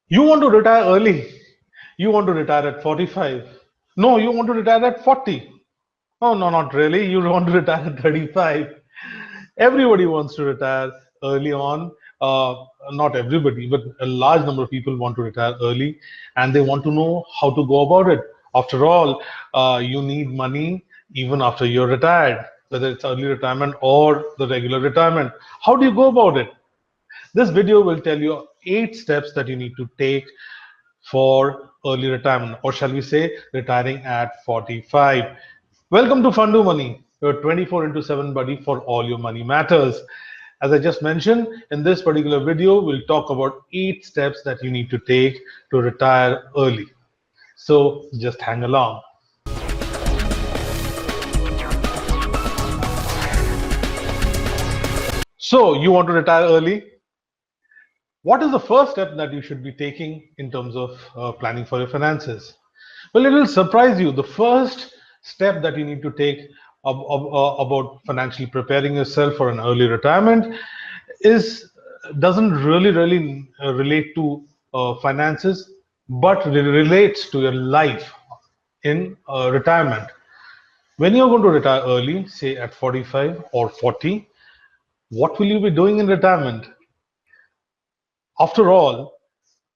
You want to retire early. You want to retire at 45. No, you want to retire at 40. Oh, no, not really. You want to retire at 35. Everybody wants to retire early on. Not everybody, but a large number of people want to retire early, and they want to know how to go about it. After all, you need money even after you're retired, whether it's early retirement or the regular retirement. How do you go about it? This video will tell you 8 steps that you need to take for early retirement, or shall we say, retiring at 45. Welcome to Fundu Money, your 24 into 7 buddy for all your money matters. As I just mentioned, in this particular video, we'll talk about 8 steps that you need to take to retire early. So just hang along. So you want to retire early? What is the first step that you should be taking in terms of planning for your finances? Well, it will surprise you. The first step that you need to take about financially preparing yourself for an early retirement is doesn't really relate to finances, but relates to your life in retirement. When you're going to retire early, say at 45 or 40, what will you be doing in retirement? After all,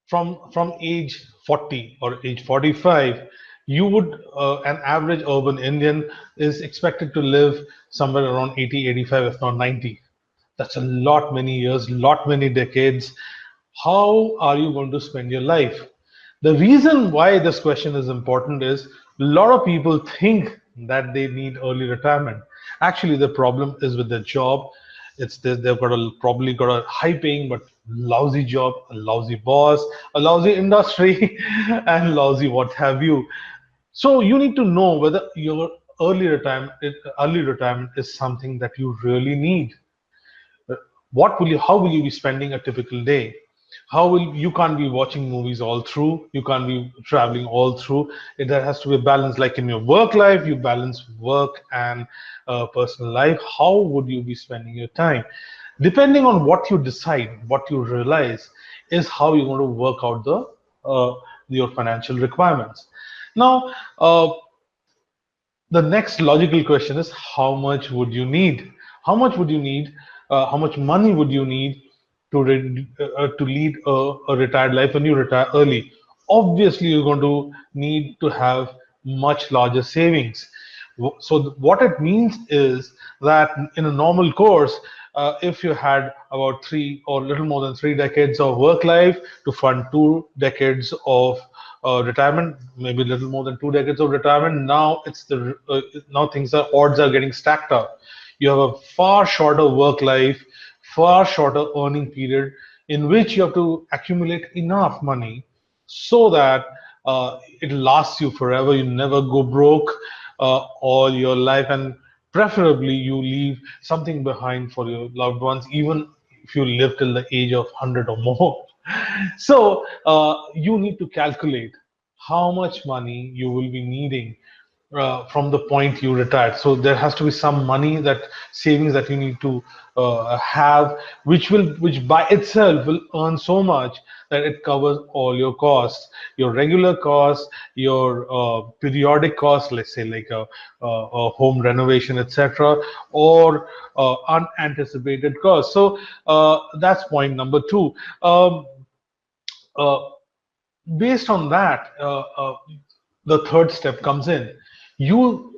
from age 40 or age 45, you would an average urban Indian is expected to live somewhere around 80, 85, if not 90. That's a lot many years, lot many decades. How are you going to spend your life? The reason why this question is important is a lot of people think that they need early retirement. Actually, the problem is with their job. They've got probably got a high paying but lousy job, a lousy boss, a lousy industry, and lousy what have you. So you need to know whether your early retirement is something that you really need. How will you be spending a typical day? How will you can't be watching movies all through, you can't be traveling all through. There has to be a balance, like in your work life you balance work and personal life. How would you be spending your time? Depending on what you decide, what you realize is how you're going to work out the your financial requirements. Now, the next logical question is, how much would you need? How much would you need? How much money would you need to lead a retired life when you retire early? Obviously, you're going to need to have much larger savings. So what it means is that in a normal course, if you had about 3 or little more than 3 decades of work life to fund 2 decades of retirement, maybe a little more than 2 decades of retirement. Now things are odds are getting stacked up. You have a far shorter work life, far shorter earning period in which you have to accumulate enough money so that it lasts you forever. You never go broke all your life, and preferably you leave something behind for your loved ones, even if you live till the age of 100 or more. So you need to calculate how much money you will be needing from the point you retire. So there has to be some money, that savings that you need to have, which by itself will earn so much that it covers all your costs, your regular costs, your periodic costs, let's say like a home renovation, etc., or unanticipated costs. So that's point number two. Uh, Based on that, the third step comes in.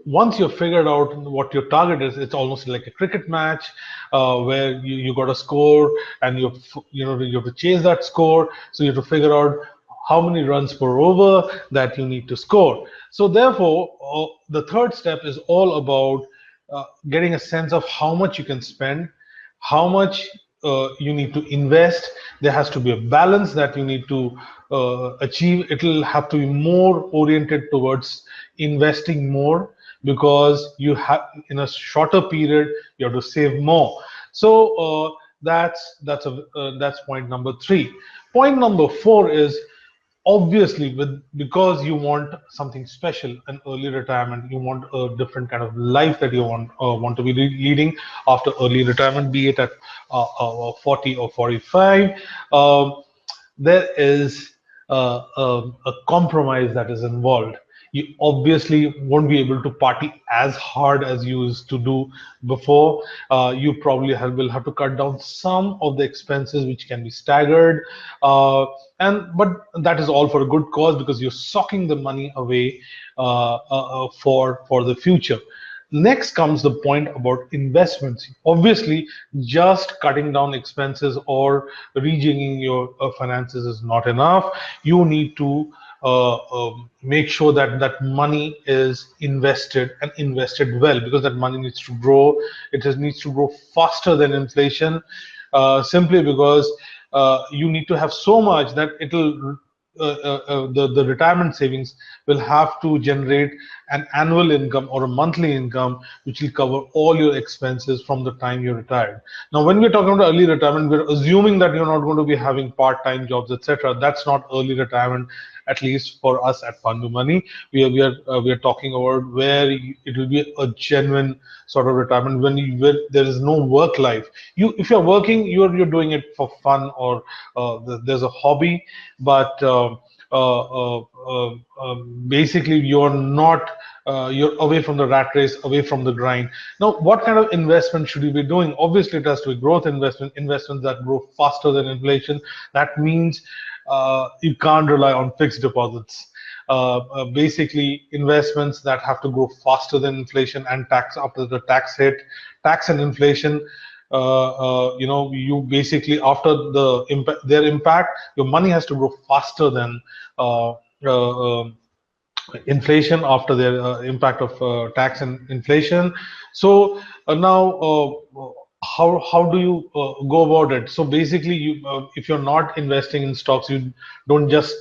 Once you've figured out what your target is, it's almost like a cricket match where you got a score, and you have to chase that score. So you have to figure out how many runs per over that you need to score. So therefore, the third step is all about getting a sense of how much you can spend, how much you need to invest. There has to be a balance that you need to achieve. It will have to be more oriented towards investing more, because you have, in a shorter period, you have to save more. So that's point number three. Point number four is, obviously, because you want something special, an early retirement, you want a different kind of life that you want to be leading after early retirement, be it at 40 or 45. There is a compromise that is involved. You obviously won't be able to party as hard as you used to do before. You probably will have to cut down some of the expenses which can be staggered, but that is all for a good cause because you're socking the money away for the future. Next comes the point about investments. Obviously, just cutting down expenses or rejigging your finances is not enough. You need to make sure that that money is invested and invested well, because that money needs to grow. Needs to grow faster than inflation, simply because you need to have so much that it'll the retirement savings will have to generate an annual income or a monthly income which will cover all your expenses from the time you're retired. Now, when we're talking about early retirement, we're assuming that you're not going to be having part-time jobs, etc. That's not early retirement, at least for us at Pandu Money. We are talking about where it will be a genuine sort of retirement when where there is no work life. If you're working, you're doing it for fun, or there's a hobby, but basically you're not you're away from the rat race, away from the grind. Now, what kind of investment should you be doing? Obviously, it has to be growth investments that grow faster than inflation. That means you can't rely on fixed deposits. Basically, investments that have to grow faster than inflation and tax after the tax hit, tax and inflation. You basically, after their impact, your money has to grow faster than uh, uh, inflation after the impact of tax and inflation. So now, how do you go about it? So basically, if you're not investing in stocks, you don't just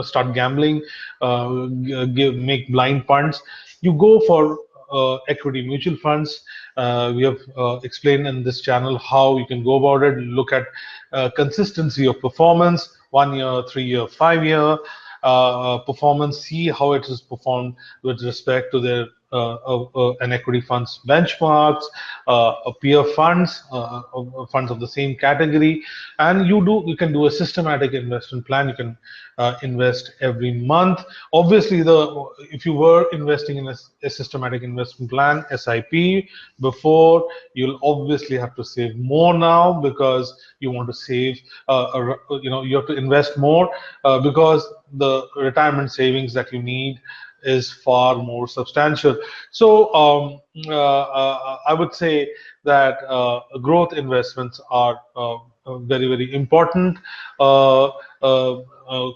start gambling, make blind punts. You go for equity mutual funds. We have explained in this channel how you can go about it. Look at consistency of performance, 1 year, 3 year, 5 year performance, see how it is performed with respect to their an equity funds benchmarks, peer funds of the same category, and you can do a systematic investment plan. You can invest every month. Obviously, the if you were investing in a systematic investment plan SIP before, you'll obviously have to save more now because you want to save. You have to invest more because the retirement savings that you need is far more substantial. So I would say that growth investments are very, very important. Uh,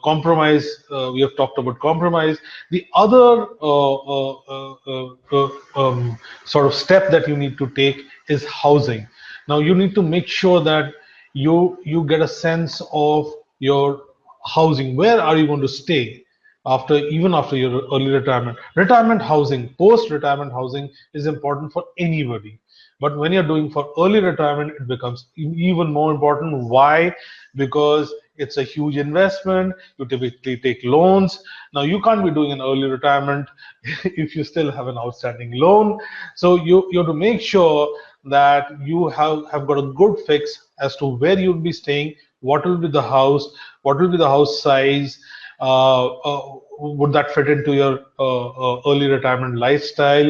Compromise, we have talked about compromise. The other sort of step that you need to take is housing. Now, you need to make sure that you get a sense of your housing. Where are you going to stay even after your early retirement? Retirement housing, post retirement housing is important for anybody, but when you're doing for early retirement, it becomes even more important. Why? Because it's a huge investment. You typically take loans. Now, you can't be doing an early retirement if you still have an outstanding loan. So you have to make sure that you have got a good fix as to where you'll be staying, what will be the house, what will be the house size, would that fit into your early retirement lifestyle?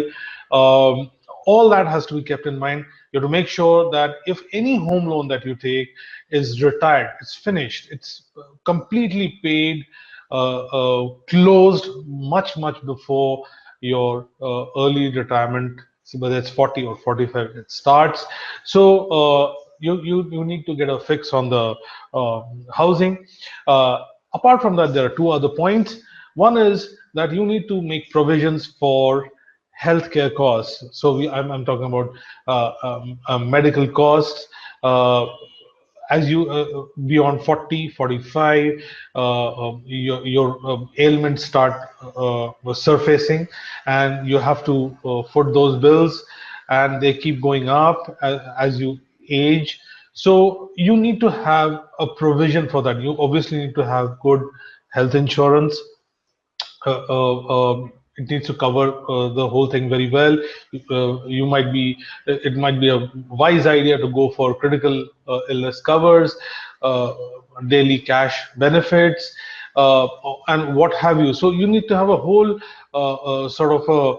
Um, all that has to be kept in mind. You have to make sure that if any home loan that you take is retired, it's finished, it's completely paid, closed much before your early retirement, so whether it's 40 or 45, it starts. So you need to get a fix on the housing. Apart from that, there are two other points. One is that you need to make provisions for healthcare costs. So I'm talking about medical costs. As you beyond 40, 45, your ailments start surfacing, and you have to foot those bills, and they keep going up as you age. So you need to have a provision for that. You obviously need to have good health insurance. It needs to cover the whole thing very well. It might be a wise idea to go for critical illness covers, uh, daily cash benefits. and what have you. So you need to have a whole sort of a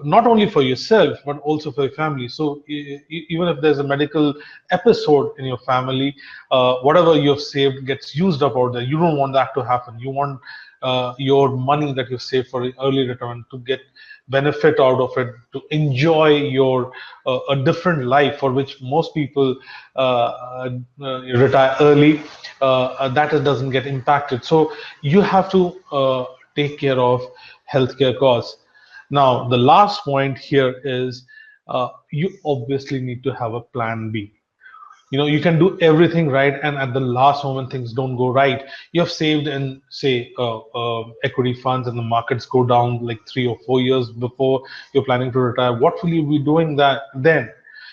not only for yourself but also for your family. So even if there's a medical episode in your family, whatever you've saved gets used up out there. You don't want that to happen. You want your money that you save for early retirement to get benefit out of it, to enjoy your a different life for which most people retire early. That it doesn't get impacted. So you have to take care of healthcare costs. Now, the last point here is you obviously need to have a plan B. You can do everything right, and at the last moment things don't go right. You have saved in, say, equity funds, and the markets go down like 3 or 4 years before you're planning to retire. What will you be doing that then?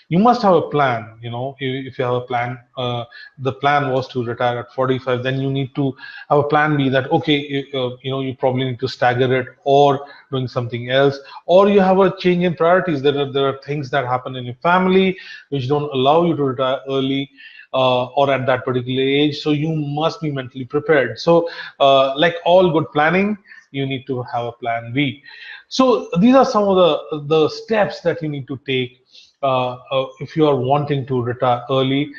You must have a plan. If you have a plan, the plan was to retire at 45, then you need to have a plan B, that okay, you probably need to stagger it or doing something else, or you have a change in priorities. There are things that happen in your family which don't allow you to retire early, or at that particular age. So you must be mentally prepared. So like all good planning, you need to have a plan B. So these are some of the steps that you need to take if you are wanting to retire early,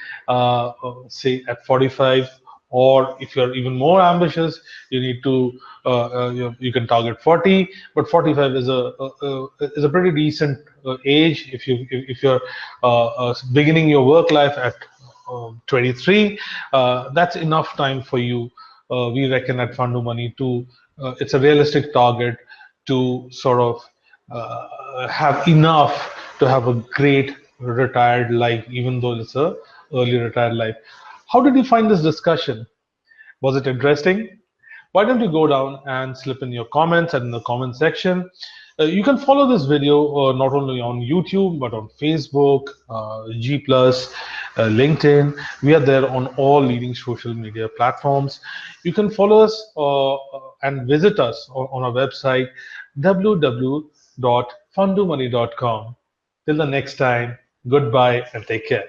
say at 45, or if you're even more ambitious, you need to you can target 40, but 45 is a pretty decent age if you're beginning your work life at 23. That's enough time for you. We reckon at Fundu Money to it's a realistic target to sort of have enough to have a great retired life, even though it's a early retired life. How did you find this discussion? Was it interesting? Why don't you go down and slip in your comments and in the comment section. You can follow this video not only on YouTube but on Facebook, G Plus, LinkedIn. We are there on all leading social media platforms. You can follow us and visit us on our website www.fundumoney.com. Till the next time, goodbye and take care.